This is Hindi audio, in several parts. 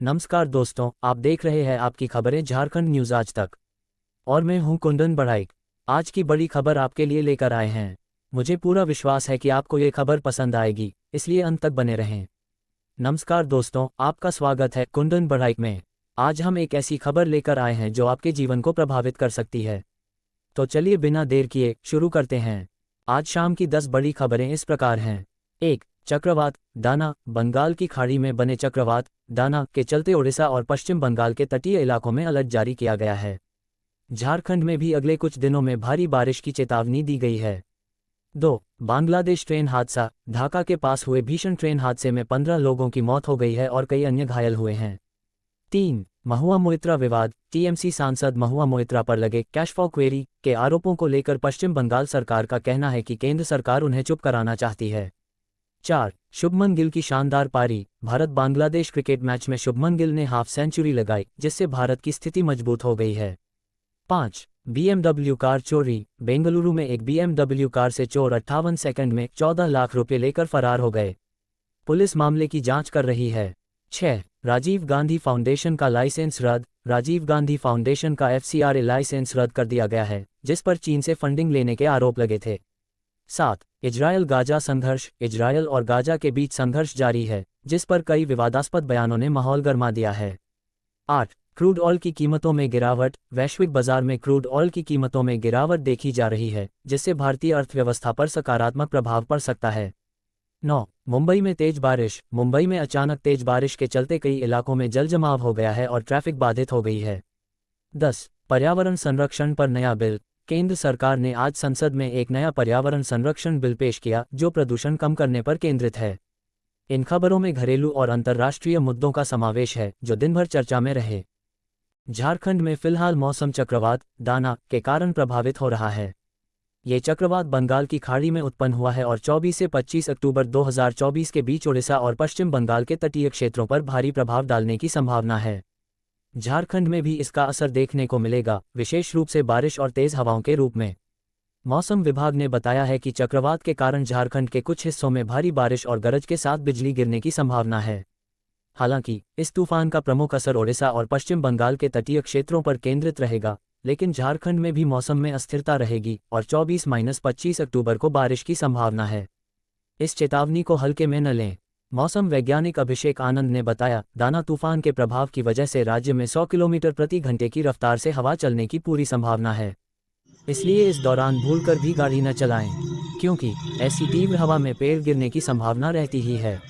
नमस्कार दोस्तों, आप देख रहे हैं आपकी खबरें झारखंड न्यूज़ आज तक। और मैं हूं कुंदन बढ़ाइक। आज की बड़ी खबर आपके लिए लेकर आए हैं। मुझे पूरा विश्वास है कि आपको ये खबर पसंद आएगी, इसलिए अंत तक बने रहें। नमस्कार दोस्तों, आपका स्वागत है कुंदन बढ़ाइक में। आज हम एक ऐसी खबर लेकर आए हैं जो आपके जीवन को प्रभावित कर सकती है। तो चलिए बिना देर किए शुरू करते हैं। आज शाम की 10 बड़ी खबरें इस प्रकार हैं। 1. चक्रवात दाना। बंगाल की खाड़ी में बने चक्रवात दाना के चलते ओडिशा और पश्चिम बंगाल के तटीय इलाकों में अलर्ट जारी किया गया है। झारखंड में भी अगले कुछ दिनों में भारी बारिश की चेतावनी दी गई है। 2. बांग्लादेश ट्रेन हादसा। ढाका के पास हुए भीषण ट्रेन हादसे में 15 लोगों की मौत हो गई है और कई अन्य घायल हुए हैं। 3. महुआ मोइत्रा विवाद। टीएमसी सांसद महुआ मोइत्रा पर लगे कैश फॉर क्वेरी के आरोपों को लेकर पश्चिम बंगाल सरकार का कहना है कि केंद्र सरकार उन्हें चुप कराना चाहती है। 4. शुभमन गिल की शानदार पारी। भारत बांग्लादेश क्रिकेट मैच में शुभमन गिल ने हाफ सेंचुरी लगाई, जिससे भारत की स्थिति मजबूत हो गई है। 5. बीएमडब्ल्यू कार चोरी। बेंगलुरु में एक बीएमडब्ल्यू कार से चोर 58 सेकंड में 14 लाख रुपये लेकर फरार हो गए। पुलिस मामले की जांच कर रही है। 6. राजीव गांधी फाउंडेशन का लाइसेंस रद्द। राजीव गांधी फाउंडेशन का एफसीआरए लाइसेंस रद्द कर दिया गया है, जिस पर चीन से फंडिंग लेने के आरोप लगे थे। 7. इजरायल गाजा संघर्ष। इजरायल और गाजा के बीच संघर्ष जारी है, जिस पर कई विवादास्पद बयानों ने माहौल गर्मा दिया है। 8. क्रूड ऑयल की कीमतों में गिरावट। वैश्विक बाजार में क्रूड ऑयल की कीमतों में गिरावट देखी जा रही है, जिससे भारतीय अर्थव्यवस्था पर सकारात्मक प्रभाव पड़ सकता है। 9. मुंबई में तेज बारिश। मुंबई में अचानक तेज बारिश के चलते कई इलाकों में जलजमाव हो गया है और ट्रैफिक बाधित हो गई है। 10. पर्यावरण संरक्षण पर नया बिल। केंद्र सरकार ने आज संसद में एक नया पर्यावरण संरक्षण बिल पेश किया, जो प्रदूषण कम करने पर केंद्रित है। इन खबरों में घरेलू और अंतर्राष्ट्रीय मुद्दों का समावेश है, जो दिन भर चर्चा में रहे। झारखंड में फिलहाल मौसम चक्रवात दाना के कारण प्रभावित हो रहा है। ये चक्रवात बंगाल की खाड़ी में उत्पन्न हुआ है और 24 से 25 अक्टूबर 2024 के बीच ओडिशा और पश्चिम बंगाल के तटीय क्षेत्रों पर भारी प्रभाव डालने की संभावना है। झारखंड में भी इसका असर देखने को मिलेगा, विशेष रूप से बारिश और तेज हवाओं के रूप में। मौसम विभाग ने बताया है कि चक्रवात के कारण झारखंड के कुछ हिस्सों में भारी बारिश और गरज के साथ बिजली गिरने की संभावना है। हालांकि इस तूफान का प्रमुख असर ओडिशा और पश्चिम बंगाल के तटीय क्षेत्रों पर केंद्रित रहेगा, लेकिन झारखंड में भी मौसम में अस्थिरता रहेगी और 24-25 अक्टूबर को बारिश की संभावना है। इस चेतावनी को हल्के में न लें। मौसम वैज्ञानिक अभिषेक आनंद ने बताया, दाना तूफान के प्रभाव की वजह से राज्य में 100 किलोमीटर प्रति घंटे की रफ्तार से हवा चलने की पूरी संभावना है। इसलिए इस दौरान भूलकर भी गाड़ी न चलाएं, क्योंकि ऐसी तीव्र हवा में पेड़ गिरने की संभावना रहती ही है।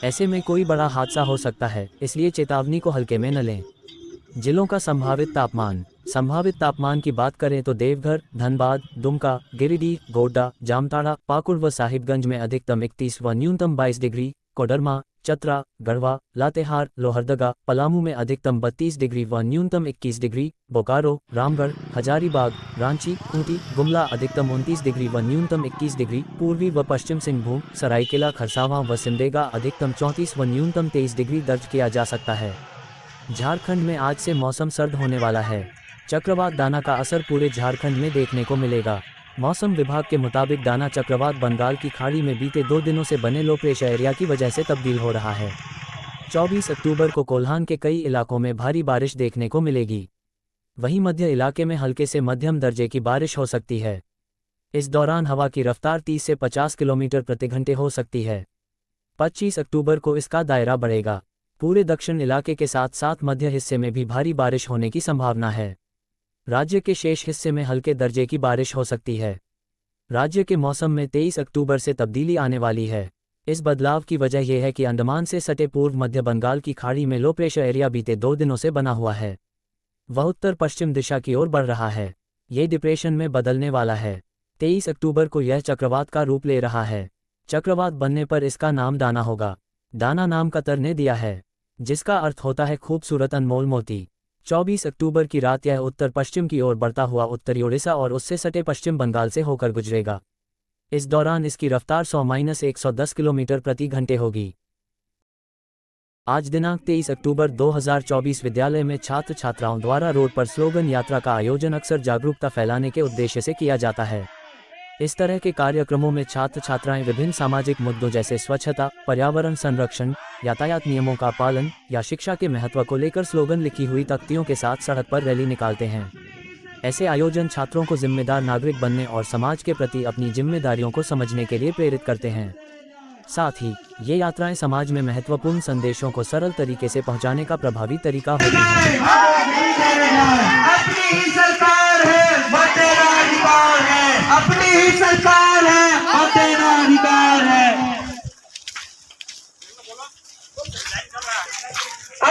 ऐसे में कोई बड़ा हादसा हो सकता है, इसलिए चेतावनी को हल्के में न लें। जिलों का संभावित तापमान। संभावित तापमान की बात करें तो देवघर, धनबाद, दुमका, गिरिडीह, गोड्डा, जामताड़ा, पाकुड़ व साहिबगंज में अधिकतम 31 व न्यूनतम 22 डिग्री, कोडरमा, चतरा, गढ़वा, लातेहार, लोहरदगा, पलामू में अधिकतम 32 डिग्री व न्यूनतम 21 डिग्री, बोकारो, रामगढ़, हजारीबाग, रांची, खूंटी, गुमला अधिकतम 29 डिग्री व न्यूनतम 21 डिग्री, पूर्वी व पश्चिम सिंहभूम, सरायकेला खरसावां व सिमडेगा अधिकतम 34 व न्यूनतम 23 डिग्री दर्ज किया जा सकता है। झारखंड में आज से मौसम सर्द होने वाला है। चक्रवात दाना का असर पूरे झारखंड में देखने को मिलेगा। मौसम विभाग के मुताबिक दाना चक्रवात बंगाल की खाड़ी में बीते 2 दिनों से बने लो प्रेशर एरिया की वजह से तब्दील हो रहा है। 24 अक्टूबर को कोल्हान के कई इलाकों में भारी बारिश देखने को मिलेगी। वहीं मध्य इलाके में हल्के से मध्यम दर्जे की बारिश हो सकती है। इस दौरान हवा की रफ्तार 30 से 50 किलोमीटर प्रति घंटे हो सकती है। 25 अक्टूबर को इसका दायरा बढ़ेगा। पूरे दक्षिण इलाके के साथ साथ मध्य हिस्से में भी भारी बारिश होने की संभावना है। राज्य के शेष हिस्से में हल्के दर्जे की बारिश हो सकती है। राज्य के मौसम में 23 अक्टूबर से तब्दीली आने वाली है। इस बदलाव की वजह यह है कि अंडमान से सटे पूर्व मध्य बंगाल की खाड़ी में लो प्रेशर एरिया बीते 2 दिनों से बना हुआ है। वह उत्तर पश्चिम दिशा की ओर बढ़ रहा है। ये डिप्रेशन में बदलने वाला है। 23 अक्टूबर को यह चक्रवात का रूप ले रहा है। चक्रवात बनने पर इसका नाम दाना होगा। दाना नाम कतर ने दिया है, जिसका अर्थ होता है खूबसूरत अनमोल मोती। 24 अक्टूबर की रात यह उत्तर पश्चिम की ओर बढ़ता हुआ उत्तरी ओडिशा और उससे सटे पश्चिम बंगाल से होकर गुजरेगा। इस दौरान इसकी रफ्तार 100-110 किलोमीटर प्रति घंटे होगी। आज दिनांक 23 अक्टूबर 2024 विद्यालय में छात्र छात्राओं द्वारा रोड पर स्लोगन यात्रा का आयोजन अक्सर जागरूकता फैलाने के उद्देश्य से किया जाता है। इस तरह के कार्यक्रमों में छात्र छात्राएं विभिन्न सामाजिक मुद्दों जैसे स्वच्छता, पर्यावरण संरक्षण, यातायात नियमों का पालन या शिक्षा के महत्व को लेकर स्लोगन लिखी हुई तख्तियों के साथ सड़क पर रैली निकालते हैं। ऐसे आयोजन छात्रों को जिम्मेदार नागरिक बनने और समाज के प्रति अपनी जिम्मेदारियों को समझने के लिए प्रेरित करते हैं। साथ ही ये यात्राएं समाज में महत्वपूर्ण संदेशों को सरल तरीके से पहुंचाने का प्रभावी तरीका होती हैं। अपनी ही सरकार है, वो तेरा अधिकार है। अपनी ही सरकार है, वो तेरा अधिकार है।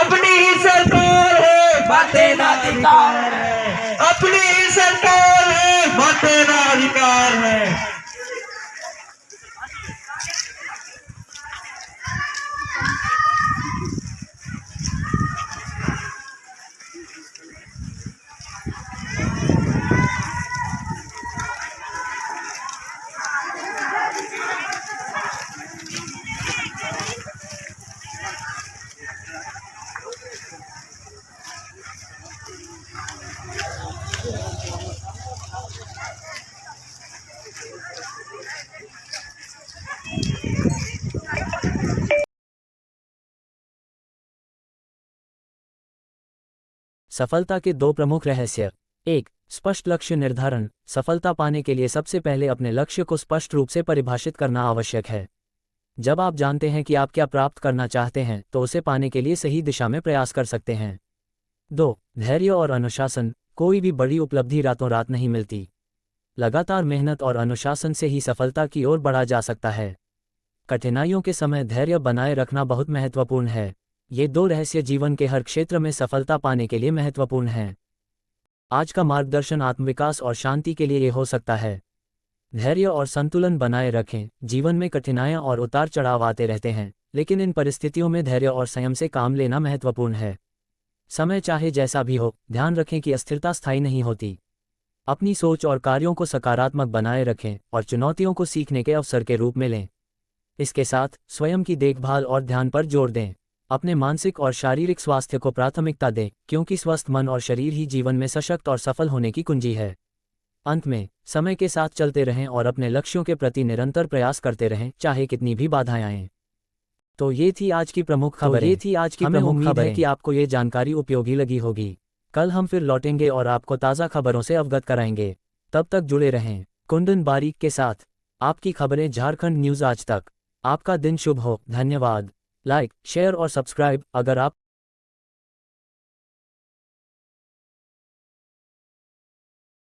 अपनी ही सरकार है, वो तेरा अधिकार है। अपनी ही सरकार है, वो तेरा अधिकार है। सफलता के दो प्रमुख रहस्य। 1. स्पष्ट लक्ष्य निर्धारण। सफलता पाने के लिए सबसे पहले अपने लक्ष्य को स्पष्ट रूप से परिभाषित करना आवश्यक है। जब आप जानते हैं कि आप क्या प्राप्त करना चाहते हैं तो उसे पाने के लिए सही दिशा में प्रयास कर सकते हैं। 2. धैर्य और अनुशासन। कोई भी बड़ी उपलब्धि रातों रात नहीं मिलती। लगातार मेहनत और अनुशासन से ही सफलता की ओर बढ़ा जा सकता है। कठिनाइयों के समय धैर्य बनाए रखना बहुत महत्वपूर्ण है। ये दो रहस्य जीवन के हर क्षेत्र में सफलता पाने के लिए महत्वपूर्ण हैं। आज का मार्गदर्शन आत्मविकास और शांति के लिए ये हो सकता है। धैर्य और संतुलन बनाए रखें। जीवन में कठिनाइयां और उतार चढ़ाव आते रहते हैं, लेकिन इन परिस्थितियों में धैर्य और संयम से काम लेना महत्वपूर्ण है। समय चाहे जैसा भी हो, ध्यान रखें कि अस्थिरता स्थायी नहीं होती। अपनी सोच और कार्यों को सकारात्मक बनाए रखें और चुनौतियों को सीखने के अवसर के रूप में लें। इसके साथ स्वयं की देखभाल और ध्यान पर जोर दें। अपने मानसिक और शारीरिक स्वास्थ्य को प्राथमिकता दें, क्योंकि स्वस्थ मन और शरीर ही जीवन में सशक्त और सफल होने की कुंजी है। अंत में, समय के साथ चलते रहें और अपने लक्ष्यों के प्रति निरंतर प्रयास करते रहें, चाहे कितनी भी बाधाएं आएं। तो ये थी आज की प्रमुख खबरें। हमें उम्मीद है कि आपको ये जानकारी उपयोगी लगी होगी। कल हम फिर लौटेंगे और आपको ताज़ा खबरों से अवगत कराएंगे। तब तक जुड़े रहें कुंदन बारीक के साथ। आपकी खबरें झारखंड न्यूज़ आज तक। आपका दिन शुभ हो। धन्यवाद। लाइक, शेयर और सब्सक्राइब अगर आप